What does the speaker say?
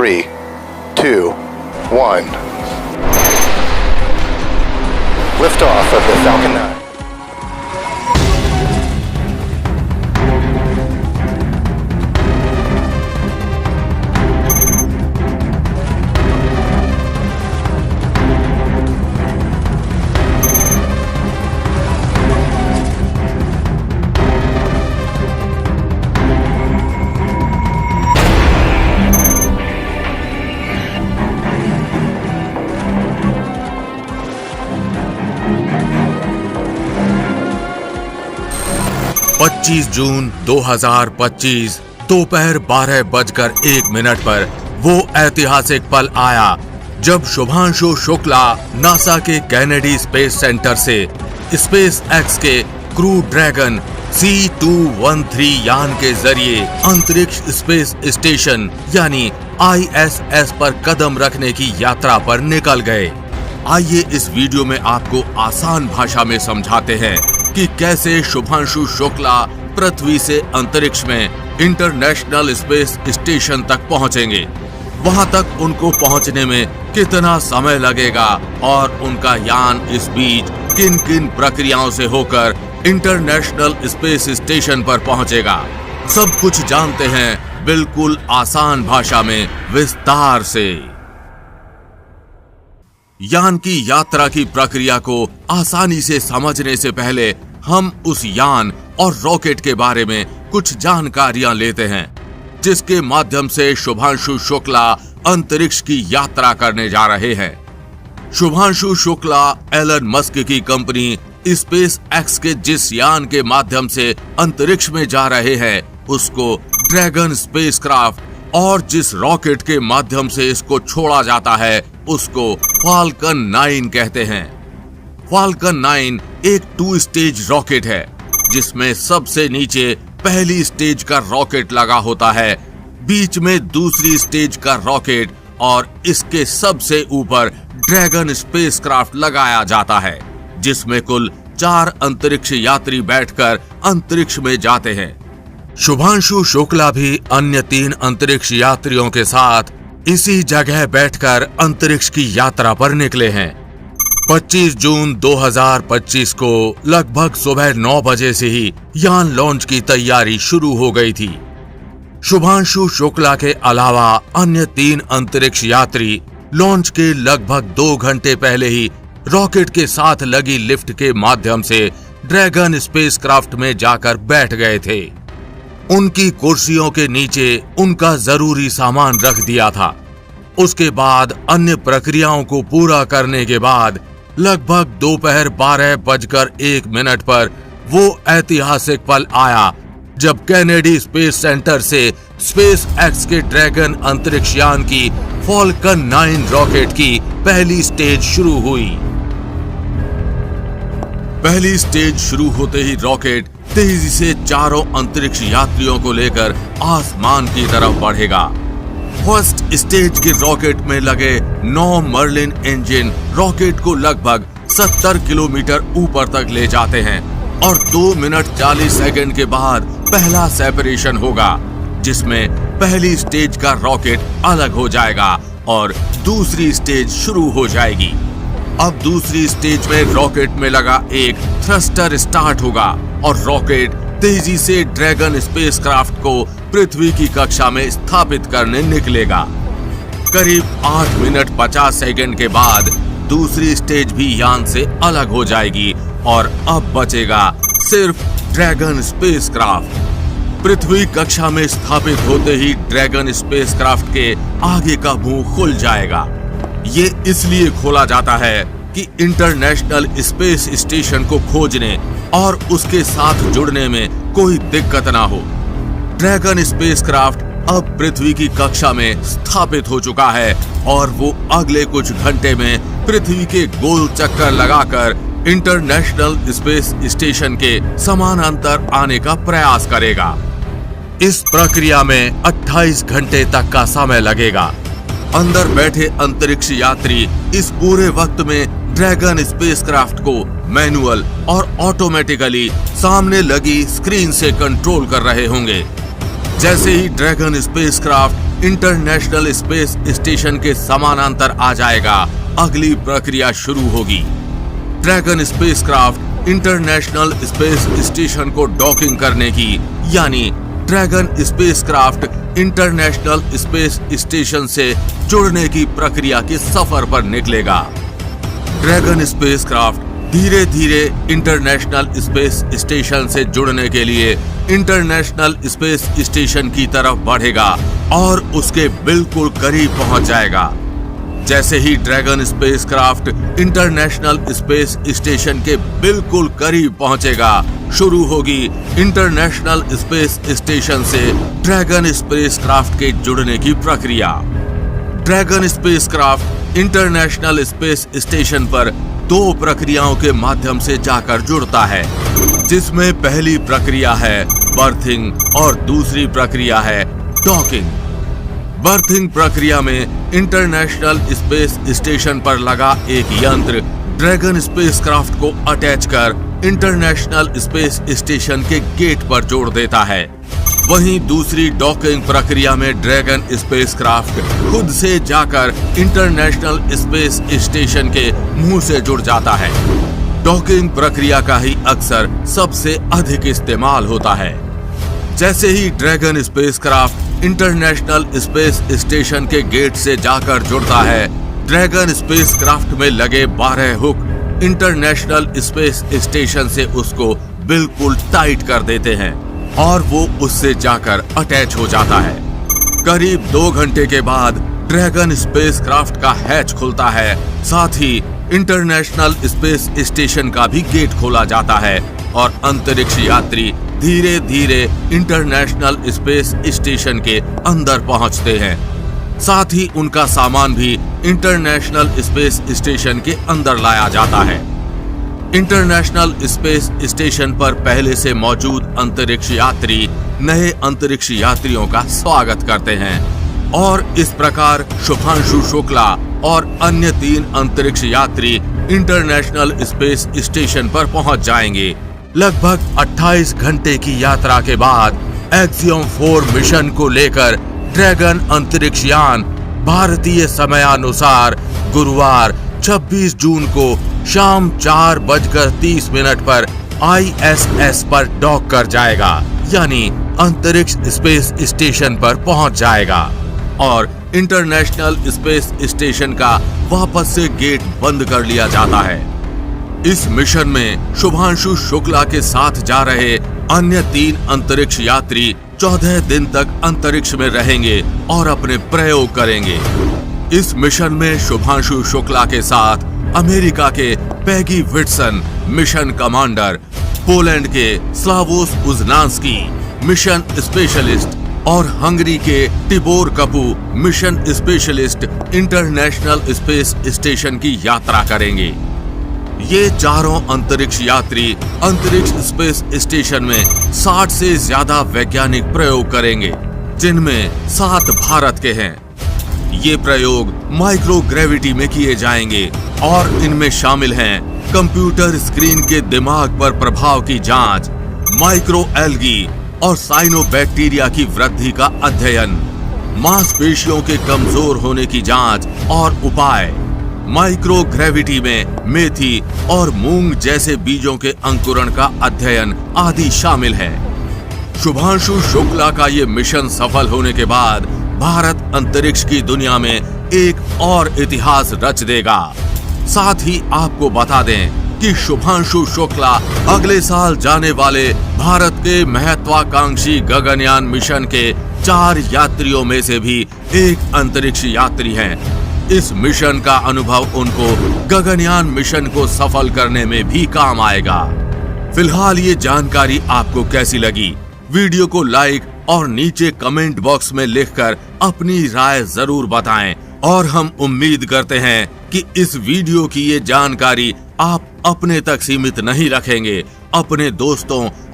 3, 2, 1. Liftoff of the Falcon 9. जून 2025 दोपहर 12:01 पर वो ऐतिहासिक पल आया जब शुभांशु शुक्ला नासा के कैनेडी स्पेस सेंटर से स्पेस एक्स के क्रू ड्रैगन C213 यान के जरिए अंतरिक्ष स्पेस स्टेशन यानी ISS पर कदम रखने की यात्रा पर निकल गए। आइए इस वीडियो में आपको आसान भाषा में समझाते हैं कि कैसे शुभांशु शुक्ला पृथ्वी से अंतरिक्ष में इंटरनेशनल स्पेस स्टेशन तक पहुंचेंगे, वहां तक उनको पहुंचने में कितना समय लगेगा और उनका यान इस बीच किन किन प्रक्रियाओं से होकर इंटरनेशनल स्पेस स्टेशन पर पहुंचेगा। सब कुछ जानते हैं बिल्कुल आसान भाषा में विस्तार से। यान की यात्रा की प्रक्रिया को आसानी से समझने से पहले हम उस यान और रॉकेट के बारे में कुछ जानकारियां लेते हैं जिसके माध्यम से शुभांशु शुक्ला अंतरिक्ष की यात्रा करने जा रहे हैं। शुभांशु शुक्ला एलन मस्क की कंपनी स्पेस एक्स के जिस यान के माध्यम से अंतरिक्ष में जा रहे हैं उसको ड्रैगन स्पेसक्राफ्ट और जिस रॉकेट के माध्यम से इसको छोड़ा जाता है उसको फाल्कन 9 कहते हैं। फाल्कन 9 एक 2 स्टेज रॉकेट है जिसमें सबसे नीचे पहली स्टेज का रॉकेट लगा होता है, बीच में दूसरी स्टेज का रॉकेट और इसके सबसे ऊपर ड्रैगन स्पेसक्राफ्ट लगाया जाता है जिसमें कुल 4 अंतरिक्ष यात्री बैठकर अंतरिक्ष में जाते हैं। शुभांशु शुक्ला भी अन्य 3 अंतरिक्ष यात्रियों के साथ इसी जगह बैठकर अंतरिक्ष की यात्रा पर निकले हैं। 25 जून 2025 को लगभग सुबह 9 बजे से ही यान लॉन्च की तैयारी शुरू हो गई थी। शुभांशु शुक्ला के अलावा अन्य 3 अंतरिक्ष यात्री लॉन्च के लगभग 2 घंटे पहले ही रॉकेट के साथ लगी लिफ्ट के माध्यम से ड्रैगन स्पेसक्राफ्ट में जाकर बैठ गए थे। उनकी कुर्सियों के नीचे उनका जरूरी सामान रख दिया था। उसके बाद अन्य प्रक्रियाओं को पूरा करने के बाद लगभग दोपहर 12:01 पर वो ऐतिहासिक पल आया जब कैनेडी स्पेस सेंटर से स्पेस एक्स के ड्रैगन अंतरिक्ष यान की फाल्कन 9 रॉकेट की पहली स्टेज शुरू हुई। पहली स्टेज शुरू होते ही रॉकेट तेजी से चारों अंतरिक्ष यात्रियों को लेकर आसमान की तरफ बढ़ेगा। फर्स्ट स्टेज के रॉकेट में लगे 9 मर्लिन इंजन रॉकेट को लगभग 70 किलोमीटर ऊपर तक ले जाते हैं और 2 मिनट 40 सेकंड के बाद पहला सेपरेशन होगा जिसमें पहली स्टेज का रॉकेट अलग हो जाएगा और दूसरी स्टेज शुरू हो जाएगी। अब दूसरी स्टेज में रॉकेट में लगा एक थ्रस्टर स्टार्ट होगा और रॉकेट तेजी से ड्रैगन स्पेसक्राफ्ट को पृथ्वी की कक्षा में स्थापित करने निकलेगा। करीब 8 मिनट 50 सेकंड के बाद दूसरी स्टेज भी यान से अलग हो जाएगी और अब बचेगा सिर्फ ड्रैगन स्पेसक्राफ्ट। पृथ्वी कक्षा में स्थापित होते ही ड्रैगन स्पेसक्राफ्ट के आगे का मुंह खुल जाएगा। ये इसलिए खोला जाता है कि इंटरनेशनल स्पेस स्टेशन को खोजने और उसके साथ जुड़ने में कोई दिक्कत ना हो। ड्रैगन स्पेसक्राफ्ट अब पृथ्वी की कक्षा में स्थापित हो चुका है और वो अगले कुछ घंटे में पृथ्वी के गोल चक्कर लगाकर इंटरनेशनल स्पेस स्टेशन के समानांतर आने का प्रयास करेगा। इस प्रक्रिया में 28 घंटे तक का समय लगेगा। अंदर बैठे अंतरिक्ष यात्री इस पूरे वक्त में ड्रैगन स्पेसक्राफ्ट को मैनुअल और ऑटोमेटिकली सामने लगी स्क्रीन से कंट्रोल कर रहे होंगे। जैसे ही Dragon spacecraft international space station के समानांतर आ जाएगा। अगली प्रक्रिया शुरू होगी। Dragon spacecraft international space station को डॉकिंग करने की, यानी Dragon spacecraft international space station से जुड़ने की प्रक्रिया के सफर पर निकलेगा। ड्रैगन स्पेसक्राफ्ट धीरे धीरे इंटरनेशनल स्पेस स्टेशन से जुड़ने के लिए इंटरनेशनल स्पेस स्टेशन की तरफ बढ़ेगा और उसके बिल्कुल करीब पहुंच जाएगा। जैसे ही Dragon spacecraft international space station के बिल्कुल करीब पहुंचेगा, शुरू होगी इंटरनेशनल स्पेस स्टेशन से ड्रैगन स्पेसक्राफ्ट के जुड़ने की प्रक्रिया। Dragon spacecraft international space station पर 2 प्रक्रियाओं के माध्यम से जाकर जुड़ता है, जिसमें पहली प्रक्रिया है बर्थिंग और दूसरी प्रक्रिया है डॉकिंग। बर्थिंग प्रक्रिया में इंटरनेशनल स्पेस स्टेशन पर लगा एक यंत्र ड्रैगन स्पेसक्राफ्ट को अटैच कर इंटरनेशनल स्पेस स्टेशन के गेट पर जोड़ देता है। वहीं दूसरी डॉकिंग प्रक्रिया में ड्रैगन स्पेसक्राफ्ट खुद से जाकर इंटरनेशनल स्पेस स्टेशन के मुंह से जुड़ जाता है। डॉकिंग प्रक्रिया का ही अक्सर सबसे अधिक इस्तेमाल होता है। जैसे ही Dragon spacecraft international space station के गेट से जाकर जुड़ता है, ड्रैगन स्पेसक्राफ्ट में लगे 12 हुक इंटरनेशनल स्पेस स्टेशन से उसको बिल्कुल टाइट कर देते हैं और वो उससे जाकर अटैच हो जाता है। करीब 2 घंटे के बाद ड्रैगन स्पेसक्राफ्ट का हैच खुलता है, साथ ही इंटरनेशनल स्पेस स्टेशन का भी गेट खोला जाता है और अंतरिक्ष यात्री धीरे धीरे इंटरनेशनल स्पेस स्टेशन के अंदर पहुंचते हैं। साथ ही उनका सामान भी इंटरनेशनल स्पेस स्टेशन के अंदर लाया जाता है। इंटरनेशनल स्पेस स्टेशन पर पहले से मौजूद अंतरिक्ष यात्री नए अंतरिक्ष यात्रियों का स्वागत करते हैं और इस प्रकार शुभांशु शुक्ला और अन्य 3 अंतरिक्ष यात्री इंटरनेशनल स्पेस स्टेशन पर पहुंच जाएंगे। लगभग 28 घंटे की यात्रा के बाद एक्सियम 4 मिशन को लेकर ड्रैगन अंतरिक्ष यान भारतीय समयानुसार गुरुवार 26 जून को शाम 4:30 पर ISS पर डॉक कर जाएगा, यानी अंतरिक्ष स्पेस स्टेशन पर पहुंच जाएगा और इंटरनेशनल स्पेस स्टेशन का वापस से गेट बंद कर लिया जाता है। इस मिशन में शुभांशु शुक्ला के साथ जा रहे अन्य 3 अंतरिक्ष यात्री 14 दिन तक अंतरिक्ष में रहेंगे और अपने प्रयोग करेंगे। इस मिशन में शुभांशु शुक्ला के साथ अमेरिका के Peggy Whitson mission commander, Poland के स्लावोस उजनास्की मिशन स्पेशलिस्ट और हंगरी के Tibor Kapu mission specialist international space station की यात्रा करेंगे। ये चारों अंतरिक्ष यात्री अंतरिक्ष स्पेस स्टेशन में 60 से ज्यादा वैज्ञानिक प्रयोग करेंगे, जिनमें 7 भारत के हैं। ये प्रयोग माइक्रोग्रेविटी में किए जाएंगे और इनमें शामिल हैं कंप्यूटर स्क्रीन के दिमाग पर प्रभाव की जांच, माइक्रो एल्गी और साइनोबैक्टीरिया की वृद्धि का अध्ययन, मांसपेशियों के कमजोर होने की जांच और उपाय, माइक्रोग्रेविटी में मेथी और मूंग जैसे बीजों के अंकुरण का अध्ययन आदि शामिल है। शुभांशु शुक्ला का ये मिशन सफल होने के बाद भारत अंतरिक्ष की दुनिया में एक और इतिहास रच देगा। साथ ही आपको बता दें कि शुभांशु शुक्ला अगले साल जाने वाले भारत के महत्वाकांक्षी गगनयान मिशन के 4 यात्रियों में से भी एक अंतरिक्ष यात्री हैं। इस मिशन का अनुभव उनको गगनयान मिशन को सफल करने में भी काम आएगा। फिलहाल ये जानकारी आपको कैसी लगी? वीडियो को लाइक और नीचे कमेंट बॉक्स में लिखकर अपनी राय जरूर बताएं और हम उम्मीद करते हैं कि इस वीडियो की ये जानकारी आप अपने तक सीमित नहीं रखेंगे, अपने दोस्तों